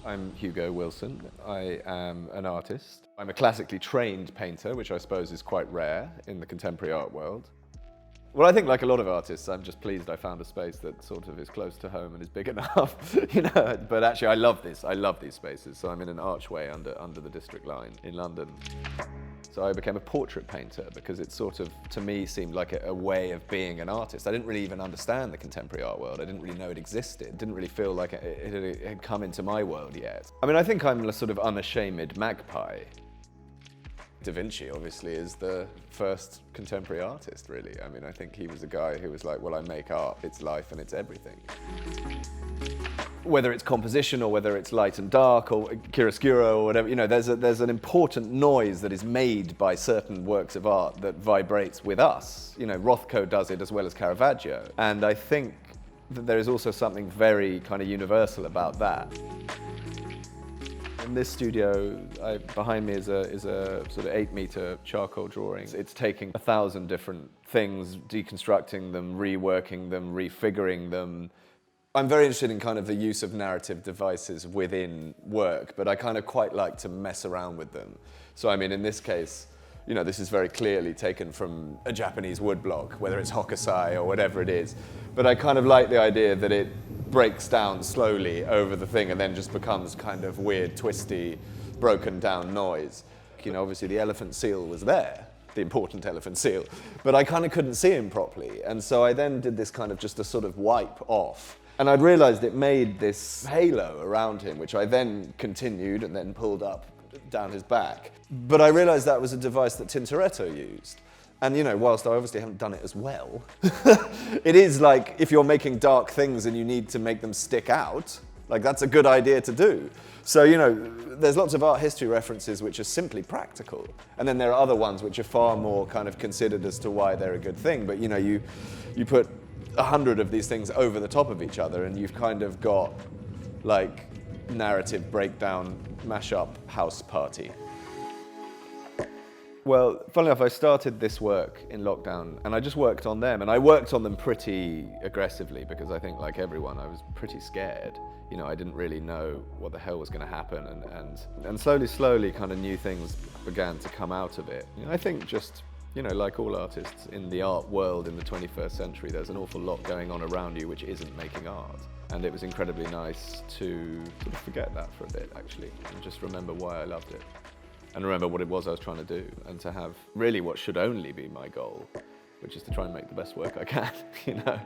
I'm Hugo Wilson. I am an artist. I'm a classically trained painter, which I suppose is quite rare in the contemporary art world. Well, I think like a lot of artists, I'm just pleased I found a space that sort of is close to home and is big enough, you know. But actually I love this. I love these spaces. So I'm in an archway under the District line in London. So I became a portrait painter because it sort of, to me, seemed like a way of being an artist. I didn't really even understand the contemporary art world. I didn't really know it existed. It didn't really feel like it had come into my world yet. I mean, I think I'm a sort of unashamed magpie. Da Vinci, obviously, is the first contemporary artist, really. I mean, I think he was a guy who was like, well, I make art, it's life and it's everything. Whether it's composition or whether it's light and dark or chiaroscuro or whatever, you know, there's an important noise that is made by certain works of art that vibrates with us. You know, Rothko does it as well as Caravaggio. And I think that there is also something very kind of universal about that. In this studio, behind me is a sort of 8-meter charcoal drawing. It's taking 1,000 different things, deconstructing them, reworking them, refiguring them. I'm very interested in kind of the use of narrative devices within work, but I kind of quite like to mess around with them. So I mean, in this case, you know, this is very clearly taken from a Japanese woodblock, whether it's hokusai or whatever it is. But I kind of like the idea that it breaks down slowly over the thing and then just becomes kind of weird, twisty, broken down noise. You know, obviously the elephant seal was there, the important elephant seal, but I kind of couldn't see him properly. And so I then did this kind of just a sort of wipe off. And I'd realized it made this halo around him, which I then continued and then pulled up down his back. But I realized that was a device that Tintoretto used. And you know, whilst I obviously haven't done it as well, it is like if you're making dark things and you need to make them stick out, like that's a good idea to do. So, you know, there's lots of art history references which are simply practical. And then there are other ones which are far more kind of considered as to why they're a good thing. But you know, you put 100 of these things over the top of each other and you've kind of got like narrative breakdown, mashup, house party. Well, funnily enough, I started this work in lockdown and I just worked on them, and I worked on them pretty aggressively because I think, like everyone, I was pretty scared. You know, I didn't really know what the hell was going to happen, and slowly kind of new things began to come out of it. You know, I think just, you know, like all artists in the art world in the 21st century, there's an awful lot going on around you which isn't making art. And it was incredibly nice to sort of forget that for a bit, actually, and just remember why I loved it. And remember what it was I was trying to do, and to have really what should only be my goal, which is to try and make the best work I can, you know.